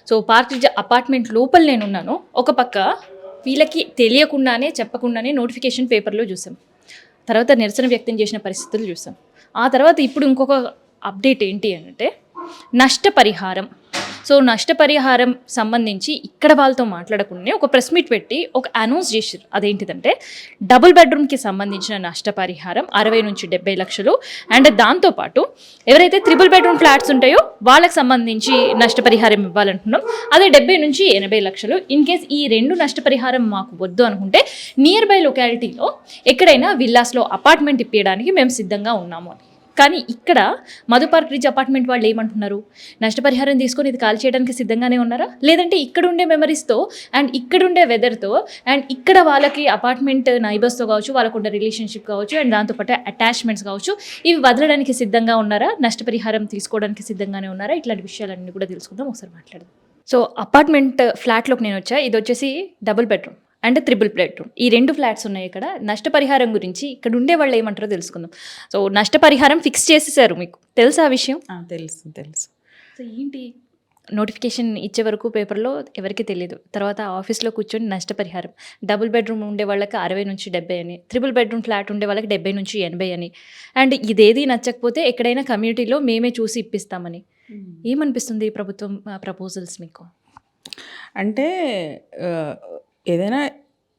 So park ridge apartment లోపల నేనున్నాను. ఒక పక్క వీళ్ళకి తెలియకుండానే చెప్పకుండానే నోటిఫికేషన్ పేపర్లో చూసాం. తర్వాత నిరసన వ్యక్తం చేసిన పరిస్థితులు చూసాం. ఆ తర్వాత ఇప్పుడు ఇంకొక అప్డేట్ ఏంటి అంటే నష్టపరిహారం. సో నష్టపరిహారం సంబంధించి ఇక్కడ వాళ్ళతో మాట్లాడకుండా ఒక ప్రెస్ మీట్ పెట్టి ఒక అనౌన్స్ చేశారు. అదేంటిదంటే డబుల్ బెడ్రూమ్కి సంబంధించిన నష్టపరిహారం 60 నుంచి 70 లక్షలు. అండ్ దాంతోపాటు ఎవరైతే త్రిబుల్ బెడ్రూమ్ ఫ్లాట్స్ ఉంటాయో వాళ్ళకి సంబంధించి నష్టపరిహారం ఇవ్వాలనుకున్నాం. అదే 70 నుంచి 80 లక్షలు. ఇన్ కేస్ ఈ 2 నష్టపరిహారం మాకు వద్దు అనుకుంటే నియర్ బై లొకాలిటీలో ఎక్కడైనా విల్లాస్లో అపార్ట్మెంట్ ఇప్పించడానికి మేము సిద్ధంగా ఉన్నాము అని. కానీ ఇక్కడ మధు పార్క్ రిడ్జ్ అపార్ట్మెంట్ వాళ్ళు ఏమంటున్నారు, నష్టపరిహారం తీసుకొని ఇది కాల్ చేయడానికి సిద్ధంగానే ఉన్నారా, లేదంటే ఇక్కడ ఉండే మెమరీస్తో అండ్ ఇక్కడ ఉండే వెదర్తో అండ్ ఇక్కడ వాళ్ళకి అపార్ట్మెంట్ నైబర్స్తో కావచ్చు, వాళ్ళకు ఉండే రిలేషన్షిప్ కావచ్చు అండ్ దాంతోపాటు అటాచ్మెంట్స్ కావచ్చు, ఇవి వదలడానికి సిద్ధంగా ఉన్నారా, నష్టపరిహారం తీసుకోవడానికి సిద్ధంగానే ఉన్నారా, ఇట్లాంటి విషయాలన్నీ కూడా తెలుసుకుందాం. ఒకసారి మాట్లాడదాం. సో అపార్ట్మెంట్ ఫ్లాట్లోకి నేను వచ్చా. ఇది వచ్చేసి double bedroom and triple bedroom, ఈ 2 ఫ్లాట్స్ ఉన్నాయి. ఇక్కడ నష్టపరిహారం గురించి ఇక్కడ ఉండే వాళ్ళు ఏమంటారో తెలుసుకుందాం. సో నష్టపరిహారం ఫిక్స్ చేసేసారు, మీకు తెలుసా ఆ విషయం? తెలుసు. సో ఏంటి, నోటిఫికేషన్ ఇచ్చే వరకు పేపర్లో ఎవరికి తెలియదు. తర్వాత ఆఫీస్లో కూర్చొని నష్టపరిహారం డబుల్ బెడ్రూమ్ ఉండే వాళ్ళకి 60 నుంచి 70 అని, త్రిబుల్ బెడ్రూమ్ ఫ్లాట్ ఉండే వాళ్ళకి 70 నుంచి 80 అని. అండ్ ఇదేది నచ్చకపోతే ఎక్కడైనా కమ్యూనిటీలో మేమే చూసి ఇప్పిస్తామని. ఏమనిపిస్తుంది ఈ ప్రభుత్వం ప్రపోజల్స్ మీకు? అంటే ఏదైనా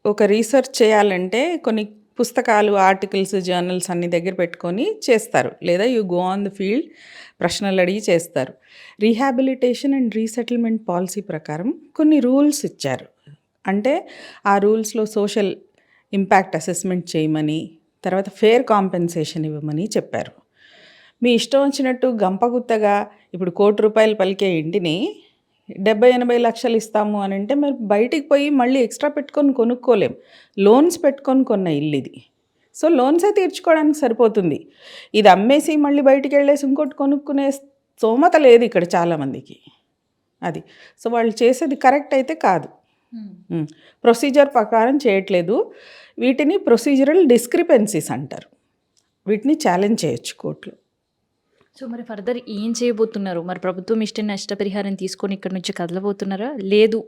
ఒక రీసెర్చ్ చేయాలంటే కొన్ని పుస్తకాలు, ఆర్టికల్స్, జర్నల్స్ అన్ని దగ్గర పెట్టుకొని చేస్తారు, లేదా you go on the field ప్రశ్నలు అడిగి చేస్తారు. రీహాబిలిటేషన్ అండ్ రీసెటిల్మెంట్ పాలసీ ప్రకారం కొన్ని రూల్స్ ఇచ్చారు. అంటే ఆ రూల్స్లో సోషల్ ఇంపాక్ట్ అసెస్మెంట్ చేయమని, తర్వాత ఫేర్ కాంపెన్సేషన్ ఇవ్వమని చెప్పారు. మీ ఇష్టం వచ్చినట్టు గంపగుత్తగా ఇప్పుడు ₹1,00,00,000 పలికే ఇంటిని 70-80 లక్షలు ఇస్తాము అని అంటే మరి బయటికి పోయి మళ్ళీ ఎక్స్ట్రా పెట్టుకొని కొనుక్కోలేం. లోన్స్ పెట్టుకొని కొన్న ఇల్లు ఇది. సో లోన్సే తీర్చుకోవడానికి సరిపోతుంది. ఇది అమ్మేసి మళ్ళీ బయటికి వెళ్ళేసి ఇంకోటి కొనుక్కునే స్తోమత లేదు ఇక్కడ చాలామందికి. అది సో వాళ్ళు చేసేది కరెక్ట్ అయితే కాదు, ప్రొసీజర్ ప్రకారం చేయట్లేదు. వీటిని ప్రొసీజరల్ డిస్క్రిపెన్సీస్ అంటారు. వీటిని ఛాలెంజ్ చేయొచ్చు కోర్టులో. సో మరి ఫర్దర్ ఏం చేయబోతున్నారు? మరి ప్రభుత్వం ఇష్టం నష్టపరిహారం తీసుకొని ఇక్కడ నుంచి కదలబోతున్నారా, లేదు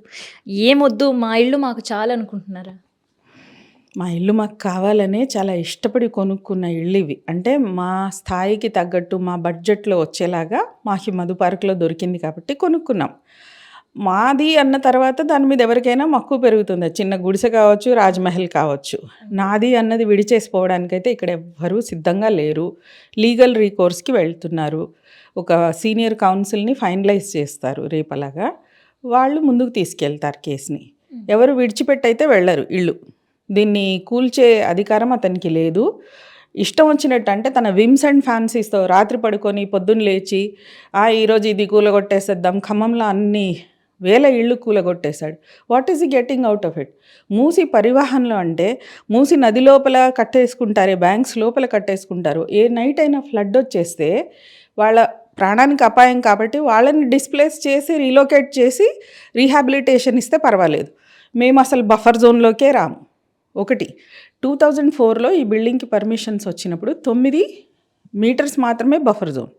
ఏమొద్దు మా ఇల్లు మాకు చాలా అనుకుంటున్నారా? మా ఇల్లు మాకు కావాలనే చాలా ఇష్టపడి కొనుక్కున్న ఇళ్ళు ఇవి. అంటే మా స్థాయికి తగ్గట్టు మా బడ్జెట్లో వచ్చేలాగా మాకు మధు పార్క్లో దొరికింది కాబట్టి కొనుక్కున్నాం. మాది అన్న తర్వాత దాని మీద ఎవరికైనా మక్కువ పెరుగుతుంది. చిన్న గుడిసె కావచ్చు, రాజ్మహల్ కావచ్చు. నాది అన్నది విడిచేసిపోవడానికైతే ఇక్కడ ఎవ్వరూ సిద్ధంగా లేరు. లీగల్ రీకోర్స్కి వెళ్తున్నారు. ఒక సీనియర్ కౌన్సిల్ని ఫైనలైజ్ చేస్తారు రేపలాగా, వాళ్ళు ముందుకు తీసుకెళ్తారు కేసుని. ఎవరు విడిచిపెట్టయితే వెళ్ళరు ఇల్లు. దీన్ని కూల్చే అధికారం అతనికి లేదు. ఇష్టం వచ్చినట్టు అంటే తన విమ్స్ అండ్ ఫ్యాన్సీస్తో రాత్రి పడుకొని పొద్దున్న లేచి ఈరోజు ఇది కూలగొట్టేసేద్దాం, ఖమ్మంలో అన్ని వేల ఇళ్ళు కూలగొట్టేశాడు. వాట్ ఈజ్ ఈ గెట్టింగ్ అవుట్ ఆఫ్ ఇట్? మూసి పరివాహనలో అంటే మూసి నది లోపల కట్టేసుకుంటారే, బ్యాంక్స్ లోపల కట్టేసుకుంటారు. ఏ నైట్ అయినా ఫ్లడ్ వచ్చేస్తే వాళ్ళ ప్రాణానికి అపాయం కాబట్టి వాళ్ళని డిస్ప్లేస్ చేసి రీలోకేట్ చేసి రీహాబిలిటేషన్ ఇస్తే పర్వాలేదు. మేము అసలు బఫర్ జోన్లోకే రాము. 2004లో ఈ బిల్డింగ్కి పర్మిషన్స్ వచ్చినప్పుడు 9 మీటర్స్ మాత్రమే బఫర్ జోన్.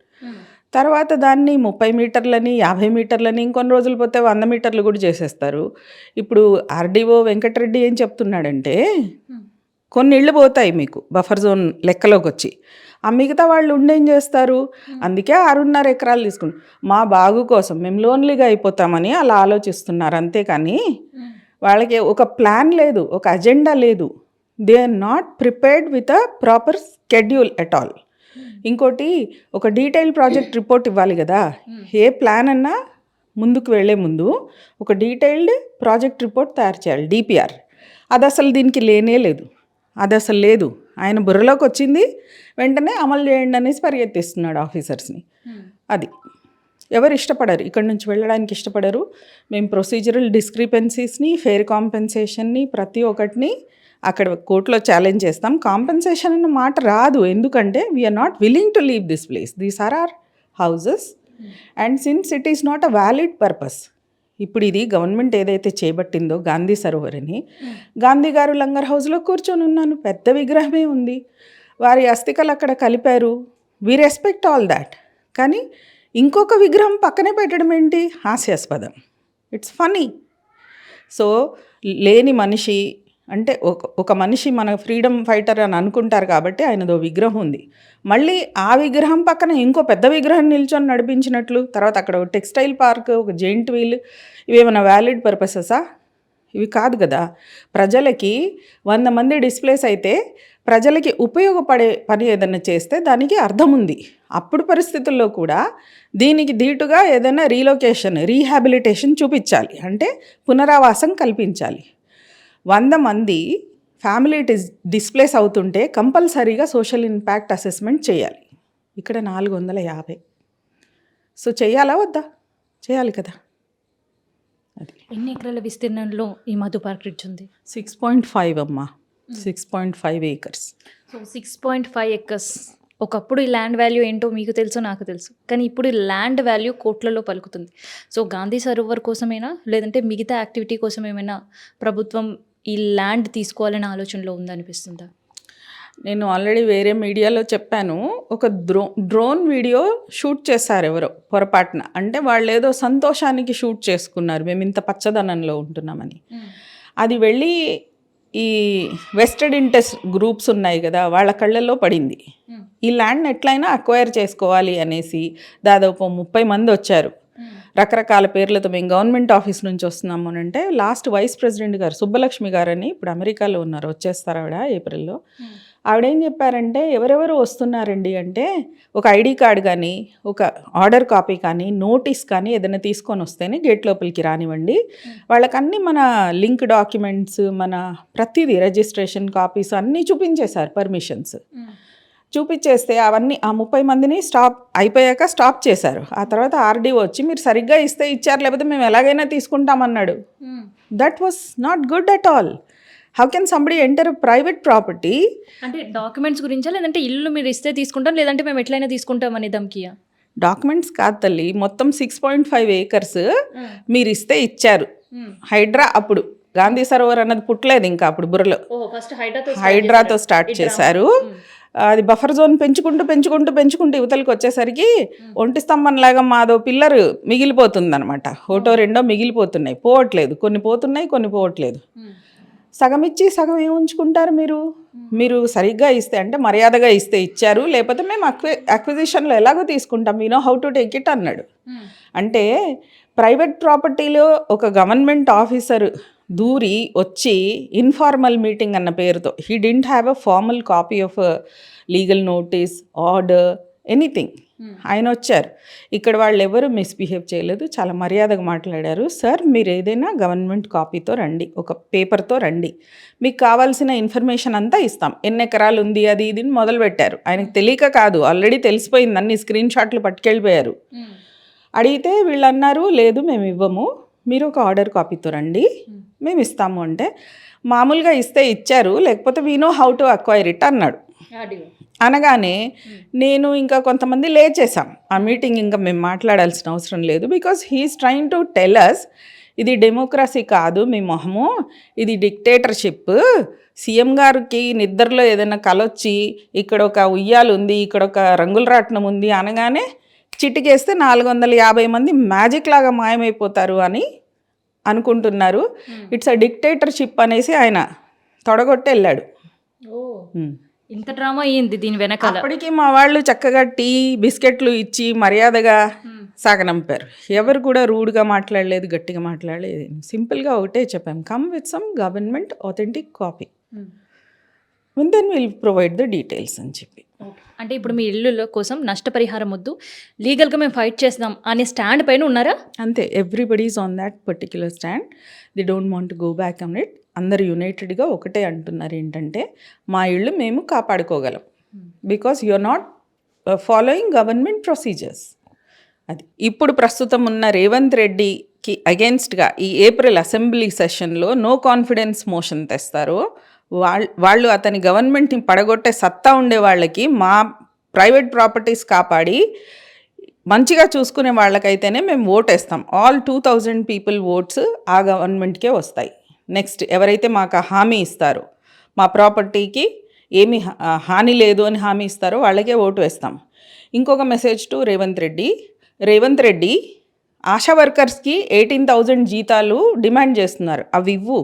తర్వాత దాన్ని 30 మీటర్లని, 50 మీటర్లని, ఇంకొన్ని రోజులు పోతే 100 మీటర్లు కూడా చేసేస్తారు. ఇప్పుడు ఆర్డీఓ వెంకటరెడ్డి ఏం చెప్తున్నాడంటే కొన్ని ఇళ్ళు పోతాయి మీకు బఫర్ జోన్ లెక్కలోకి వచ్చి, ఆ మిగతా వాళ్ళు ఉండేం చేస్తారు? అందుకే 6.5 ఎకరాలు తీసుకున్నారు. మా బాగు కోసం మేము లోన్లీగా అయిపోతామని అలా ఆలోచిస్తున్నారు. అంతేకాని వాళ్ళకి ఒక ప్లాన్ లేదు, ఒక అజెండా లేదు. They are not prepared with a proper schedule at all. ఇంకోటి, ఒక డీటెయిల్ ప్రాజెక్ట్ రిపోర్ట్ ఇవ్వాలి కదా. ఏ ప్లాన్ అన్నా ముందుకు వెళ్ళే ముందు ఒక డీటెయిల్డ్ ప్రాజెక్ట్ రిపోర్ట్ తయారు చేయాలి, డిపిఆర్. అది అసలు దీనికి లేనే లేదు. అది అసలు లేదు. ఆయన బుర్రలోకి వచ్చింది వెంటనే అమలు చేయండి అనేసి పరిగెత్తిస్తున్నాడు ఆఫీసర్స్ని. అది ఎవరు ఇష్టపడరు, ఇక్కడ నుంచి వెళ్ళడానికి ఇష్టపడరు. మేము ప్రొసీజరల్ డిస్క్రిపెన్సీస్ని, ఫెయిర్ కాంపెన్సేషన్ని ప్రతి ఒక్కటిని అక్కడ కోర్టులో ఛాలెంజ్ చేస్తాం. కాంపెన్సేషన్ అన్న మాట రాదు, ఎందుకంటే we are not willing to leave this place. These are our houses and since it is not a valid purpose. ఇప్పుడు ఇది గవర్నమెంట్ ఏదైతే చేపట్టిందో గాంధీ సరోవర్ అని, గాంధీ గారు లంగర్ హౌస్లో కూర్చొని ఉన్నాను, పెద్ద విగ్రహమే ఉంది, వారి అస్థికలు అక్కడ కలిపారు. We respect all that. కానీ ఇంకొక విగ్రహం పక్కనే పెట్టడం ఏంటి? హాస్యాస్పదం. It's funny. సో లేని మనిషి అంటే ఒక మనిషి మన ఫ్రీడమ్ ఫైటర్ అని అనుకుంటారు కాబట్టి ఆయనదో విగ్రహం ఉంది. మళ్ళీ ఆ విగ్రహం పక్కన ఇంకో పెద్ద విగ్రహం నిల్చొని నడిపించినట్లు, తర్వాత అక్కడ ఒక టెక్స్టైల్ పార్క్, ఒక జెయింట్ వీల్, ఇవేమైనా వ్యాలిడ్ పర్పసెసా? ఇవి కాదు కదా. ప్రజలకి 100 మంది డిస్ప్లేస్ అయితే ప్రజలకి ఉపయోగపడే పని ఏదైనా చేస్తే దానికి అర్థం ఉంది. అప్పుడు పరిస్థితుల్లో కూడా దీనికి ధీటుగా ఏదైనా రీలొకేషన్, రీహాబిలిటేషన్ చూపించాలి, అంటే పునరావాసం కల్పించాలి. 100 మంది ఫ్యామిలీ డిస్ప్లేస్ అవుతుంటే కంపల్సరీగా సోషల్ ఇంపాక్ట్ అసెస్మెంట్ చేయాలి. ఇక్కడ 450. సో చేయాలా వద్దా? చేయాలి కదా. అది ఎన్ని ఎకరాల విస్తీర్ణంలో ఈ మధు పార్క్ రిడ్జ్ ఉంది? 6.5 అమ్మా, 6.5 acres. So 6.5 acres. ఒకప్పుడు ఈ ల్యాండ్ వాల్యూ ఏంటో మీకు తెలుసు, నాకు తెలుసు. కానీ ఇప్పుడు ఈ ల్యాండ్ వాల్యూ కోట్లలో పలుకుతుంది. సో గాంధీ సరోవర్ కోసమేనా, లేదంటే మిగతా యాక్టివిటీ కోసం ఏమైనా ప్రభుత్వం ఈ ల్యాండ్ తీసుకోవాలనే ఆలోచనలో ఉందనిపిస్తుందా? నేను ఆల్రెడీ వేరే మీడియాలో చెప్పాను. ఒక డ్రోన్ వీడియో షూట్ చేశారు ఎవరో పొరపాటున. అంటే వాళ్ళు ఏదో సంతోషానికి షూట్ చేసుకున్నారు, మేము ఇంత పచ్చదనంలో ఉంటున్నామని. అది వెళ్ళి ఈ వెస్టెడ్ ఇంట్రెస్ట్ గ్రూప్స్ ఉన్నాయి కదా, వాళ్ళ కళ్ళల్లో పడింది. ఈ ల్యాండ్ని ఎట్లయినా అక్వైర్ చేసుకోవాలి అనేసి దాదాపు 30 మంది వచ్చారు రకరకాల పేర్లతో. మేము గవర్నమెంట్ ఆఫీస్ నుంచి వస్తున్నాము అని అంటే లాస్ట్ వైస్ ప్రెసిడెంట్ గారు సుబ్బలక్ష్మి గారని ఇప్పుడు అమెరికాలో ఉన్నారు, వచ్చేస్తారు ఆవిడ ఏప్రిల్లో. ఆవిడేం చెప్పారంటే, ఎవరెవరు వస్తున్నారండి అంటే ఒక ఐడి కార్డ్ కానీ, ఒక ఆర్డర్ కాపీ కానీ, నోటీస్ కానీ ఏదైనా తీసుకొని వస్తేనే గేట్ లోపలికి రానివ్వండి. వాళ్ళకన్నీ మన లింక్ డాక్యుమెంట్స్, మన ప్రతిదీ రిజిస్ట్రేషన్ కాపీస్ అన్నీ చూపించేశారు, పర్మిషన్స్ చూపించేస్తే అవన్నీ ఆ 30 మందిని అయిపోయాక స్టాప్ చేశారు. ఆ తర్వాత ఆర్డీ వచ్చి మీరు సరిగ్గా ఇస్తే ఇచ్చారు, లేకపోతే మేము ఎలాగైనా తీసుకుంటామన్నాడు. That was not good at all. How can somebody enter private property? అంటే డాక్యుమెంట్స్ గురించా, లేదంటే ఇల్లు మీరు ఇస్తే తీసుకుంటాం, లేదంటే మేము ఎట్లయినా తీసుకుంటాం అనే దమ్కియా? డాక్యుమెంట్స్ కాదు తల్లి, మొత్తం 6.5 acres మీరు ఇస్తే ఇచ్చారు. హైడ్రా అప్పుడు గాంధీ సరోవర్ అన్నది పుట్టలేదు ఇంకా అప్పుడు బుర్రలో. హైడ్రాతో స్టార్ట్ చేశారు. అది బఫర్ జోన్ పెంచుకుంటూ యువతలకు వచ్చేసరికి ఒంటి స్తంభంలాగా మాదో పిల్లర్ మిగిలిపోతుంది అనమాట. ఒకటో రెండో మిగిలిపోతున్నాయి, పోవట్లేదు. కొన్ని పోతున్నాయి, కొన్ని పోవట్లేదు. సగం ఇచ్చి సగం ఏం ఉంచుకుంటారు మీరు సరిగ్గా ఇస్తే, అంటే మర్యాదగా ఇస్తే ఇచ్చారు, లేకపోతే మేము అక్విజిషన్లో ఎలాగో తీసుకుంటాం, we know how to take it అన్నాడు. అంటే ప్రైవేట్ ప్రాపర్టీలో ఒక గవర్నమెంట్ ఆఫీసర్ దూరి వచ్చి ఇన్ఫార్మల్ మీటింగ్ అన్న పేరుతో, he didn't have a formal copy of legal notice, order, anything. ఆయన వచ్చారు. ఇక్కడ వాళ్ళు ఎవరు మిస్బిహేవ్ చేయలేదు, చాలా మర్యాదగా మాట్లాడారు. సార్ మీరు ఏదైనా గవర్నమెంట్ కాపీతో రండి, ఒక పేపర్తో రండి, మీకు కావాల్సిన ఇన్ఫర్మేషన్ అంతా ఇస్తాం, ఎన్ని ఎకరాలు ఉంది అది ఇది మొదలుపెట్టారు. ఆయనకు తెలియక కాదు, ఆల్రెడీ తెలిసిపోయింది, అన్ని స్క్రీన్ షాట్లు పట్టుకెళ్ళిపోయారు. అడిగితే వీళ్ళు అన్నారు, లేదు మేము ఇవ్వము, మీరు ఒక ఆర్డర్ కాపీతో రండి, మేము ఇస్తాము. అంటే మామూలుగా ఇస్తే ఇచ్చారు, లేకపోతే we know how to acquire it అన్నాడు. అనగానే నేను ఇంకా కొంతమంది లేచేసాం. ఆ మీటింగ్ ఇంకా మేము మాట్లాడాల్సిన అవసరం లేదు, because he is trying to tell us ఇది డెమోక్రసీ కాదు మీ మొహము, ఇది డిక్టేటర్షిప్. సీఎం గారికి నిద్రలో ఏదైనా కలొచ్చి ఇక్కడ ఒక ఉయ్యాలు ఉంది, ఇక్కడ ఒక రంగుల రాట్నం ఉంది అనగానే చిటికేస్తే 450 మంది మ్యాజిక్ లాగా మాయమైపోతారు అని అనుకుంటున్నారు. ఇట్స్ అ డిక్టేటర్షిప్ అనేసి ఆయన తొడగొట్టి వెళ్ళాడు. ఇంత డ్రామా అయ్యింది దీని వెనకాల. అప్పటికి మా వాళ్ళు చక్కగా టీ బిస్కెట్లు ఇచ్చి మర్యాదగా సాగనంపారు. ఎవరు కూడా రూడ్గా మాట్లాడలేదు, గట్టిగా మాట్లాడలేదు. సింపుల్గా ఒకటే చెప్పాం, come with some government authentic copy, then will provide the details అని చెప్పి. అంటే ఇప్పుడు మీ ఇల్లు కోసం నష్టపరిహారం వద్దు, లీగల్గా మేము ఫైట్ చేస్తాం అనే స్టాండ్ పైన ఉన్నారా? అంతే, everybody is on that particular stand. They don't want to go back on it. అందరు యునైటెడ్గా ఒకటే అంటున్నారు, ఏంటంటే మా ఇళ్ళు మేము కాపాడుకోగలం, because you are not following government procedures. అది ఇప్పుడు ప్రస్తుతం ఉన్న రేవంత్ రెడ్డికి అగెన్స్ట్గా ఈ ఏప్రిల్ అసెంబ్లీ సెషన్లో నో కాన్ఫిడెన్స్ మోషన్ తెస్తారో వాళ్ళు అతని గవర్నమెంట్ని పడగొట్టే సత్తా ఉండే వాళ్ళకి, మా ప్రైవేట్ ప్రాపర్టీస్ కాపాడి మంచిగా చూసుకునే వాళ్ళకైతేనే మేము ఓటేస్తాం. ఆల్ 2000 పీపుల్ ఓట్స్ ఆ గవర్నమెంట్కే వస్తాయి. నెక్స్ట్ ఎవరైతే మాకు హామీ ఇస్తారో, మా ప్రాపర్టీకి ఏమీ హాని లేదు అని హామీ ఇస్తారో వాళ్ళకే ఓటు వేస్తాం. ఇంకొక మెసేజ్ టు రేవంత్ రెడ్డి, ఆశా వర్కర్స్కి 18,000 జీతాలు డిమాండ్ చేస్తున్నారు. అవి ఇవ్వు.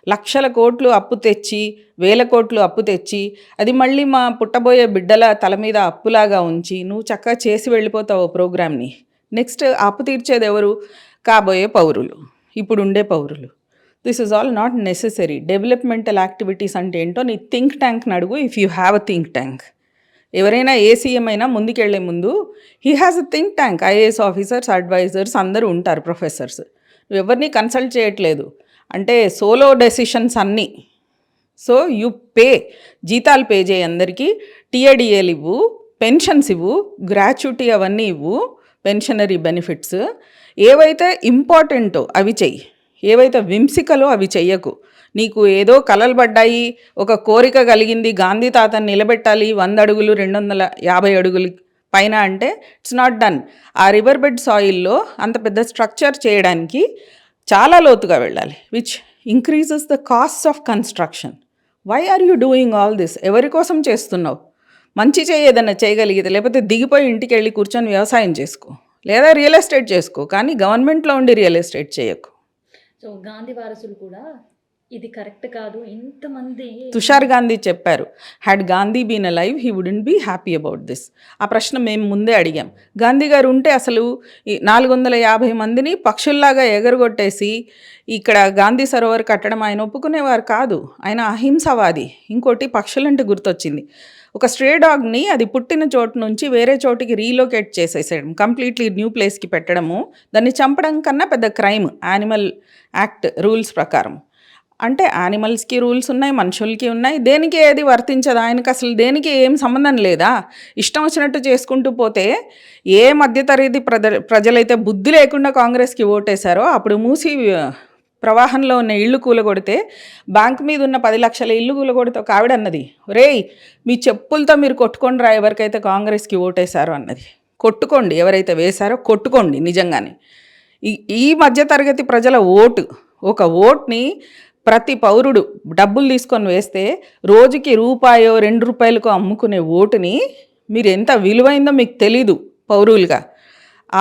లక్షల కోట్లు అప్పు తెచ్చి, వేల కోట్లు అప్పు తెచ్చి, అది మళ్ళీ మా పుట్టబోయే బిడ్డల తల మీద అప్పులాగా ఉంచి నువ్వు చక్కగా చేసి వెళ్ళిపోతావు ప్రోగ్రామ్ని. నెక్స్ట్ అప్పు తీర్చేది ఎవరు? కాబోయే పౌరులు, ఇప్పుడు ఉండే పౌరులు. This is all not necessary. Developmental activities అంటే ఏంటో నీ థింక్ ట్యాంక్ని అడుగు, if you have a think tank. ఎవరైనా ఏ సీఎం అయినా ముందుకెళ్లే ముందు he has a think tank. IAS officers, advisers అందరూ ఉంటారు, ప్రొఫెసర్స్. నువ్వు ఎవరిని కన్సల్ట్ చేయట్లేదు అంటే సోలో డెసిషన్స్ అన్నీ. సో యూ పే, జీతాలు పే చేయి అందరికీ, టీఏడిఏలు ఇవ్వు, పెన్షన్స్ ఇవ్వు, గ్రాట్యుటీ అవన్నీ ఇవ్వు, పెన్షనరీ బెనిఫిట్స్. ఏవైతే ఇంపార్టెంటో అవి చెయ్యి, ఏవైతే వింసికలో అవి చెయ్యకు. నీకు ఏదో కలలు పడ్డాయి, ఒక కోరిక కలిగింది, గాంధీ తాతని నిలబెట్టాలి 100 అడుగులు 250 అడుగులు పైన అంటే ఇట్స్ నాట్ డన్. ఆ రివర్ బెడ్ సాయిల్లో అంత పెద్ద స్ట్రక్చర్ చేయడానికి చాలా లోతుగా వెళ్ళాలి, which increases the cost of construction. Why are you doing all this? ఎవరి కోసం చేస్తున్నావు? మంచి ఏదైనా చేయగలిగితే, లేకపోతే దిగిపోయి ఇంటికి వెళ్ళి కూర్చొని వ్యవసాయం చేసుకో, లేదా రియల్ ఎస్టేట్ చేసుకో, కానీ గవర్నమెంట్లో ఉండి రియల్ ఎస్టేట్ చేయకు. సో గాంధీ వారసులు కూడా ఇది కరెక్ట్ కాదు, ఇంతమంది. తుషార్ గాంధీ చెప్పారు, had Gandhi been alive he wouldn't be happy about this. ఆ ప్రశ్న మేము ముందే అడిగాం. గాంధీ గారు ఉంటే అసలు ఈ 450 మందిని పక్షుల్లాగా ఎగరగొట్టేసి ఇక్కడ గాంధీ సరోవర్ కట్టడం ఆయన ఒప్పుకునేవారు కాదు. ఆయన అహింసవాది. ఇంకోటి పక్షులంటే గుర్తొచ్చింది, ఒక స్ట్రే డాగ్ని అది పుట్టిన చోటు నుంచి వేరే చోటికి రీలొకేట్ చేసేసేయడం, కంప్లీట్లీ న్యూ ప్లేస్కి పెట్టడము, దాన్ని చంపడం కన్నా పెద్ద క్రైమ్ యానిమల్ యాక్ట్ రూల్స్ ప్రకారం. అంటే యానిమల్స్కి రూల్స్ ఉన్నాయి, మనుషులకి ఉన్నాయి, దేనికి ఏది వర్తించదు ఆయనకు, అసలు దేనికి ఏం సంబంధం లేదా. ఇష్టం వచ్చినట్టు చేసుకుంటూ పోతే ఏ మధ్యతరగతి ప్రజలైతే బుద్ధి లేకుండా కాంగ్రెస్కి ఓటేశారో అప్పుడు మూసి ప్రవాహంలో ఉన్న ఇళ్ళు కూలగొడితే, బ్యాంక్ మీద ఉన్న 10 లక్షల ఇల్లు కూలగొడితే ఒక ఆవిడ అన్నది, రేయ్ మీ చెప్పులతో మీరు కొట్టుకోండి రా ఎవరికైతే కాంగ్రెస్కి ఓటేశారో అన్నది. కొట్టుకోండి, ఎవరైతే వేశారో కొట్టుకోండి నిజంగానే. ఈ మధ్యతరగతి ప్రజల ఓటు, ఒక ఓట్ని ప్రతి పౌరుడు డబ్బులు తీసుకొని వేస్తే రోజుకి రూపాయో 2 రూపాయలకో అమ్ముకునే ఓటుని మీరు ఎంత విలువైందో మీకు తెలీదు పౌరులుగా.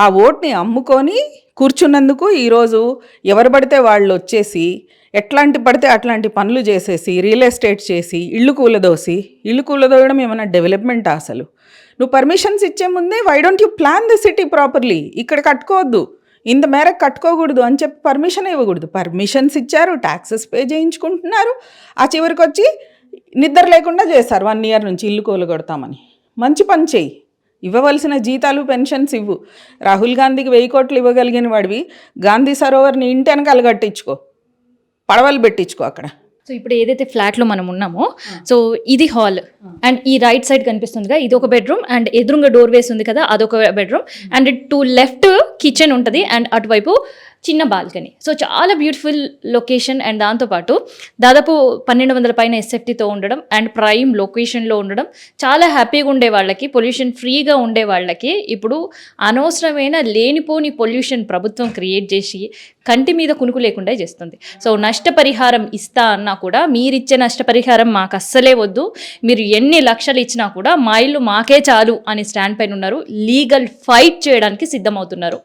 ఆ ఓట్ని అమ్ముకొని కూర్చున్నందుకు ఈరోజు ఎవరు పడితే వాళ్ళు వచ్చేసి ఎట్లాంటి పడితే అట్లాంటి పనులు చేసేసి రియల్ ఎస్టేట్ చేసి ఇళ్ళు కూలదోయడం ఏమైనా డెవలప్మెంటా? అసలు నువ్వు పర్మిషన్స్ ఇచ్చే ముందే why don't you plan the city properly? ఇక్కడ కట్టుకోవద్దు, ఇంత మేరకు కట్టుకోకూడదు అని చెప్పి పర్మిషన్ ఇవ్వకూడదు. పర్మిషన్స్ ఇచ్చారు, ట్యాక్సెస్ పే చేయించుకుంటున్నారు, ఆ చివరికి వచ్చి నిద్ర లేకుండా చేశారు 1 year నుంచి ఇల్లు కూలగొడతామని. మంచి పని చేయి, ఇవ్వవలసిన జీతాలు పెన్షన్స్ ఇవ్వు. రాహుల్ గాంధీకి 1000 కోట్లు ఇవ్వగలిగిన వాడివి గాంధీ సరోవర్ని ఇంటి వెనకాల కట్టించుకో, పడవలు పెట్టించుకో అక్కడ. సో ఇప్పుడు ఏదైతే ఫ్లాట్లో మనం ఉన్నామో, సో ఇది హాల్ అండ్ ఈ రైట్ సైడ్ కనిపిస్తుందిగా ఇది ఒక బెడ్రూమ్, అండ్ ఎదురుగా డోర్ వేస్ ఉంది కదా అదొక bedroom, and to left kitchen ఉంటుంది అండ్ అటువైపు చిన్న బాల్కనీ. సో చాలా బ్యూటిఫుల్ లొకేషన్. అండ్ దాంతోపాటు దాదాపు 1200 పైన ఎస్ఎఫ్టీతో ఉండడం అండ్ ప్రైమ్ లొకేషన్లో ఉండడం, చాలా హ్యాపీగా ఉండే వాళ్ళకి, పొల్యూషన్ ఫ్రీగా ఉండే వాళ్ళకి ఇప్పుడు అనవసరమైన లేనిపోని పొల్యూషన్ ప్రభుత్వం క్రియేట్ చేసి కంటి మీద కునుకు లేకుండా చేస్తుంది. సో నష్టపరిహారం ఇస్తా అన్నా కూడా మీరిచ్చే నష్టపరిహారం మాకు అస్సలే వద్దు, మీరు ఎన్ని లక్షలు ఇచ్చినా కూడా మా ఇల్లు మాకే చాలు అని స్టాండ్ పైన ఉన్నారు. లీగల్ ఫైట్ చేయడానికి సిద్ధమవుతున్నారు.